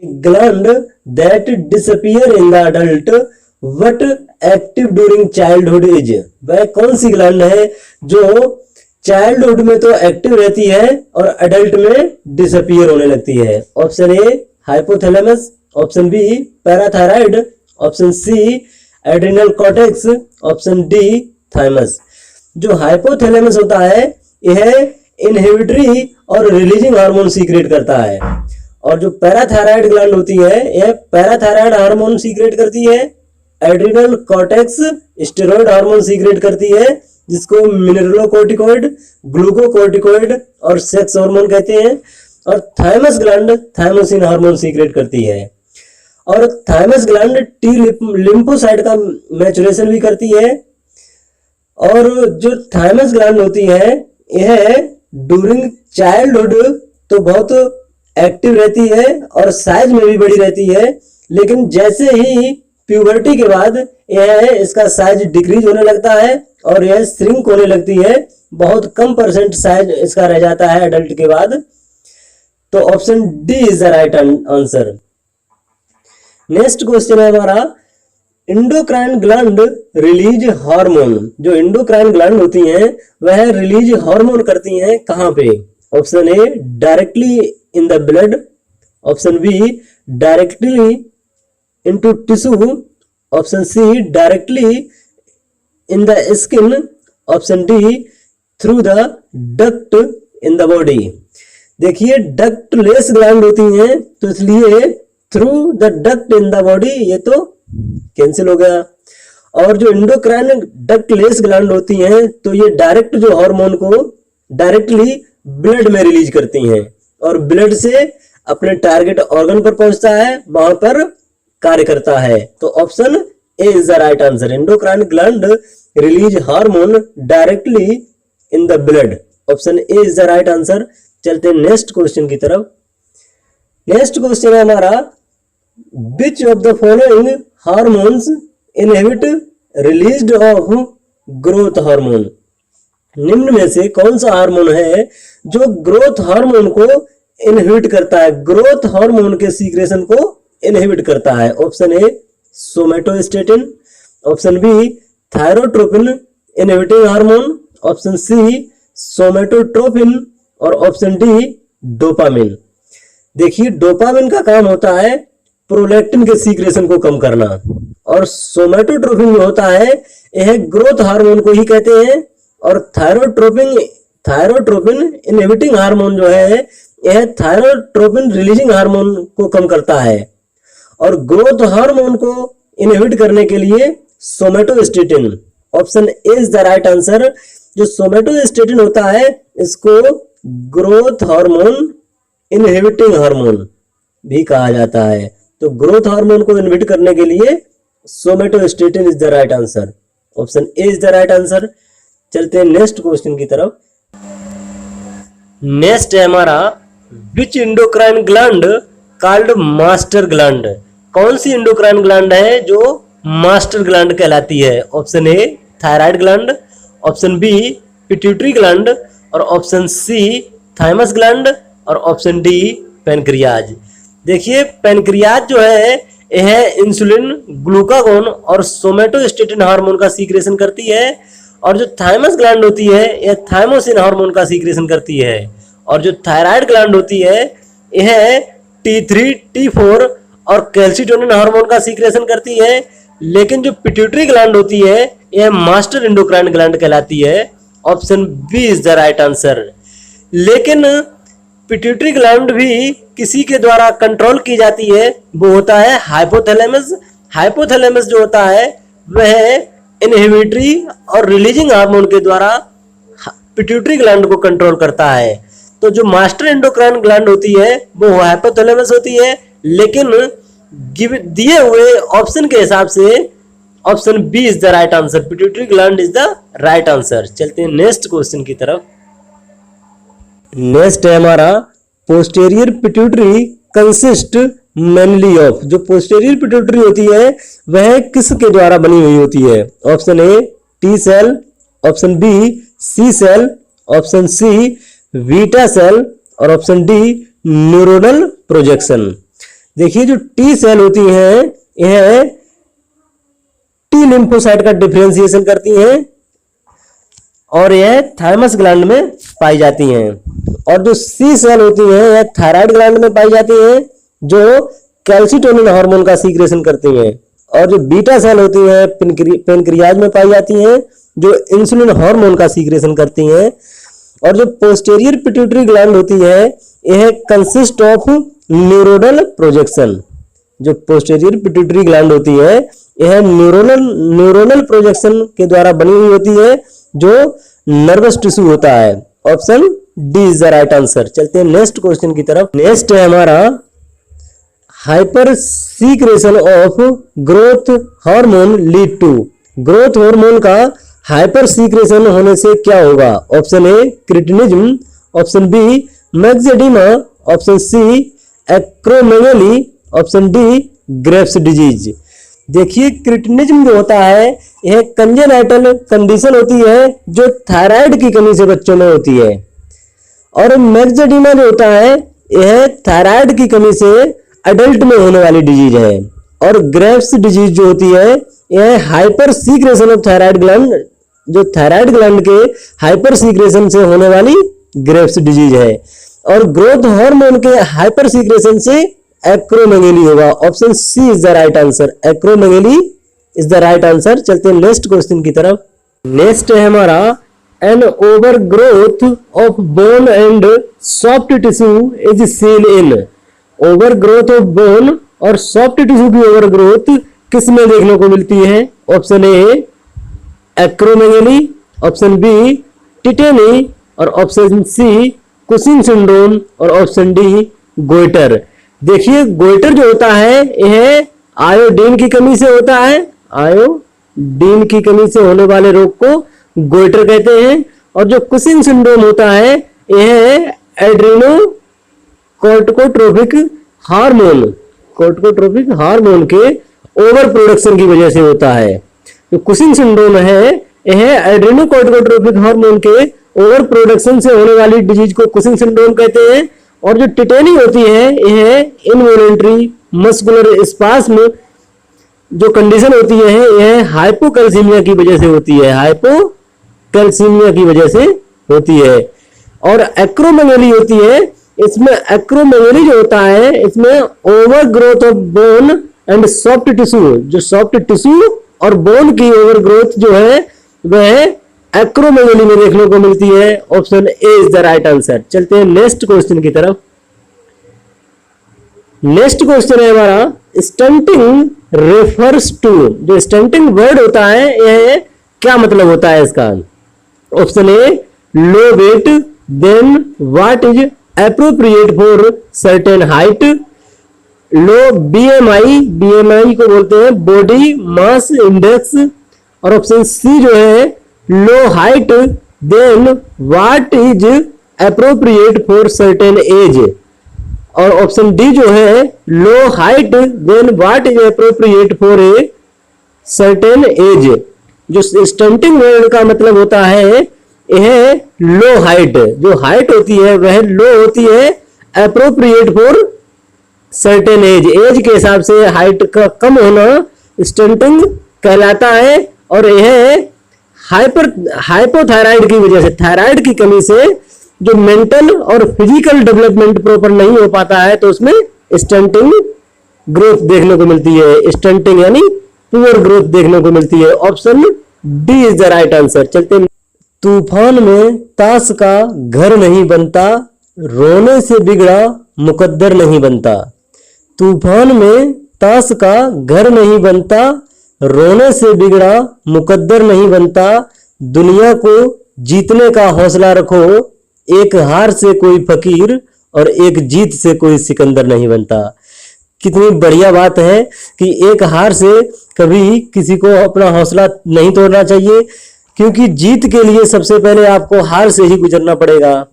Gland that disappear in the adult but active during childhood is, वह कौन सी gland है जो चाइल्डहुड में तो एक्टिव रहती है और अडल्ट में डिसअपियर होने लगती है? Option A hypothalamus, option B parathyroid, option C adrenal cortex, option D thymus. जो हाइपोथैलेमस होता है यह इनहिबिटरी और रिलीजिंग हार्मोन सीक्रेट करता है, और जो पैराथायराइड ग्लैंड होती है यह पैराथायराइड हार्मोन सीक्रेट करती है। Adrenal cortex steroid hormone secrete करती है जिसको मिनरलोकोर्टिकोइड, ग्लूकोकोर्टिकोइड और सेक्स हार्मोन कहते हैं। और thymus gland thymosin hormone secrete करती है। और थाइमस ग्लैंड टी लिम्फोसाइट का मैचुरेशन भी करती है। और जो थाइमस ग्लैंड होती है यह ड्यूरिंग चाइल्डहुड तो बहुत एक्टिव रहती है और साइज में भी बड़ी रहती है, लेकिन जैसे ही प्यूबर्टी के बाद यह इसका साइज डिक्रीज होने लगता है और यह श्रिंक होने लगती है, बहुत कम परसेंट साइज इसका रह जाता है एडल्ट के बाद। तो option D is the right answer. Next question है हमारा, इंडोक्राइन ग्लैंड रिलीज हार्मोन, जो इंडोक्राइन ग्लैंड होती हैं वह रिलीज हार्मोन करती हैं कहां पे? Option A directly in the blood, option B directly into tissue, option C directly in the skin, option D through the duct in the body. देखिए ductless gland होती हैं तो इसलिए through the duct in the body ये तो cancel हो गया। और जो इंडोक्राइन डक्टलेस ग्लैंड होती हैं तो ये डायरेक्ट जो हार्मोन को डायरेक्टली ब्लड में रिलीज करती हैं और ब्लड से अपने टारगेट ऑर्गन पर पहुंचता है, वहां पर कार्य करता है। तो option A is the right answer. Endocrine gland release hormone directly in the blood, option A is the right answer. चलते हैं नेक्स्ट क्वेश्चन की तरफ। नेक्स्ट क्वेश्चन है हमारा, which of the following hormones inhibit release of growth hormone, निम्न में से कौन सा हार्मोन है जो ग्रोथ हार्मोन को इनहिबिट करता है, ग्रोथ हार्मोन के सीक्रेशन को इनहिबिट करता है? Option A somatostatin, option B thyrotropin inhibiting hormone, option C somatotropin और ऑप्शन डी डोपामिन। देखिए डोपामिन का काम होता है प्रोलैक्टिन के सीक्रेशन को कम करना, और सोमेटोट्रोपिन जो होता है यह ग्रोथ हार्मोन को ही कहते हैं, और थायरोट्रोपिन इनहिबिटिंग हार्मोन जो है यह थायरोट्रोपिन रिलीजिंग हार्मोन को कम करता है। और ग्रोथ हार्मोन को इनहिबिट करने के लिए somatostatin, option A is the right answer. जो सोमेटोस्टेटिन होता है इसको ग्रोथ हार्मोन इनहिबिटिंग हार्मोन भी कहा जाता है। तो ग्रोथ हार्मोन को इनहिबिट करने के लिए somatostatin is the right answer, option A is the right answer. चलते हैं नेक्स्ट क्वेश्चन की तरफ। नेक्स्ट है हमारा, which endocrine gland called master gland, कौन सी इंडोक्राइन ग्लैंड है जो मास्टर ग्लैंड कहलाती है? Option A thyroid gland, option B pituitary gland और ऑप्शन सी थाइमस ग्लैंड और ऑप्शन डी पैनक्रियाज। देखिए पैनक्रियाज जो है यह इंसुलिन, ग्लूकागोन और सोमेटोस्टेटिन हार्मोन का सीक्रेशन करती है, और जो थाइमस ग्लैंड होती है यह थाइमोसिन हार्मोन का सीक्रेशन करती है, और जो थायराइड ग्लैंड होती है यह T3, T4 और कैल्सिटोनिन हार्मोन का सीक्रेशन करती है। लेकिन जो पिट्यूटरी ग्लैंड होती है यह मास्टर इंडोक्राइन ग्लैंड कहलाती है, option B is the right answer. लेकिन पिट्यूटरी ग्लैंड भी किसी के द्वारा कंट्रोल की जाती है, वो होता है हाइपोथैलेमस। हाइपोथैलेमस जो होता है वह इनहिबिटरी और रिलीजिंग हार्मोन के द्वारा पिट्यूटरी ग्लैंड को कंट्रोल करता है। तो जो मास्टर एंडोक्राइन ग्लैंड होती है वो हाइपोथैलेमस होती है, लेकिन दिए हुए ऑप्शन के हिसाब से option B is the right answer, pituitary gland is the right answer. चलते हैं नेक्स्ट क्वेश्चन की तरफ। नेक्स्ट है हमारा, posterior pituitary consist mainly of, जो पोस्टेरियर पिट्यूटरी होती है वह किसके द्वारा बनी हुई होती है? Option A T cell, option B C cell, option C beta cell और ऑप्शन डी न्यूरोनल प्रोजेक्शन। देखिए जो टी सेल होती हैं यह टी लिम्फोसाइट का डिफरेंशिएशन करती हैं और यह थाइमस ग्लैंड में पाई जाती हैं। और जो सी सेल होती हैं यह थायराइड ग्लैंड में पाई जाती हैं जो कैल्सिटोनिन हार्मोन का सीक्रेशन करती हैं। और जो बीटा सेल होती हैं पेनक्रियाज में पाई जाती हैं जो इंसुलिन हार्मोन का सीक्रेशन करती हैं। और जो पोस्टीरियर पिट्यूटरी ग्लैंड होती है यह कंसिस्ट ऑफ न्यूरोनल प्रोजेक्शन। जो पोस्टीरियर पिट्यूटरी ग्लैंड होती है यह न्यूरोनल प्रोजेक्शन के द्वारा बनी हुई होती है जो नर्वस टिश्यू होता है। Option D is the right answer. चलते हैं नेक्स्ट क्वेश्चन की तरफ। नेक्स्ट है हमारा hyper secretion of growth hormone lead to. Growth hormone का हाइपर सीक्रेशन होने से क्या होगा? Option A cretinism, option B myxoedema, option C acromegaly, option D Graves disease. देखिए क्रिटिनिज्म जो होता है यह कंजेनाइटल कंडीशन होती है जो थायराइड की कमी से बच्चों में होती है। और मैक्सेडिमा जो होता है यह थायराइड की कमी से अडल्ट में होने वाली डिजीज है। और ग्रेव्स डिजीज जो होती है यह hyper secretion of thyroid gland, जो थायराइड ग्लैंड के हाइपर सीक्रेशन से होने वाली ग्रेव्स डिजीज है। और ग्रोथ हार्मोन के हाइपर सीक्रेशन से एक्रोमेगली होगा। Option C is the right answer. Acromegaly is the right answer. चलते हैं नेक्स्ट क्वेश्चन की तरफ। नेक्स्ट है हमारा an over growth of bone and soft tissue is seen in. Over growth of bone और soft tissue की over growth किस में देखने को मिलती है? Option A acromegaly, option B tetany, और ऑप्शन सी कुशिंग सिंड्रोम, और ऑप्शन डी गोइटर। देखिए गोइटर जो होता है यह आयोडीन की कमी से होता है। आयोडीन की कमी से होने वाले रोग को गोइटर कहते हैं। और जो कुशिंग सिंड्रोम होता है यह एड्रीनो कोर्टिकोट्रोपिक हार्मोन के ओवर प्रोडक्शन की वजह से होता है। जो कुशिंग सिंड्रोम है यह एड्रीनो कोर्टिकोट्रोपिक हार्मोन के ओवर प्रोडक्शन से होने वाली डिजीज को कुशिंग सिंड्रोम कहते हैं। और जो टिटेनी होती है यह इनवॉलेंट्री मस्कुलर स्पास्म जो कंडीशन होती है यह हाइपोकैल्सीमिया की वजह से होती है। हाइपोकैल्सीमिया की वजह से होती है। और एक्रोमेगली होती है, इसमें एक्रोमेगली जो होता है इसमें over growth of bone and soft tissue, जो सॉफ्ट टिश्यू और बोन की ओवर ग्रोथ जो है वह एक्रोमेगली में देखने को मिलती है। Option A is the right answer. चलते हैं नेक्स्ट क्वेश्चन की तरफ। नेक्स्ट क्वेश्चन है हमारा स्टंटिंग रेफर्स टू। जो स्टंटिंग वर्ड होता है यह क्या मतलब होता है इसका? Option A low weight, than what is appropriate for certain height, low BMI को बोलते हैं बॉडी मास इंडेक्स, और ऑप्शन सी जो है low height, than what is appropriate for certain age, और ऑप्शन डी जो है low height than what is appropriate for a certain age. जो स्टंटिंग वर्ड का मतलब होता है यह लो हाइट, जो हाइट होती है वह लो होती है appropriate for certain age, age के हिसाब से हाइट का कम होना स्टंटिंग कहलाता है। और यह हाइपोथायराइड की वजह से, थायराइड की कमी से जो मेंटल और फिजिकल डेवलपमेंट प्रॉपर नहीं हो पाता है तो उसमें स्टंटिंग ग्रोथ देखने को मिलती है। स्टंटिंग यानी पुअर ग्रोथ देखने को मिलती है। Option D is the right answer. चलते हैं। तूफान में ताश का घर नहीं बनता, रोने से बिगड़ा मुकद्दर नहीं बनता। तूफान में ताश का घर नहीं बनता, रोने से बिगड़ा मुकद्दर नहीं बनता। दुनिया को जीतने का हौसला रखो, एक हार से कोई फकीर और एक जीत से कोई सिकंदर नहीं बनता। कितनी बढ़िया बात है कि एक हार से कभी किसी को अपना हौसला नहीं तोड़ना चाहिए, क्योंकि जीत के लिए सबसे पहले आपको हार से ही गुजरना पड़ेगा।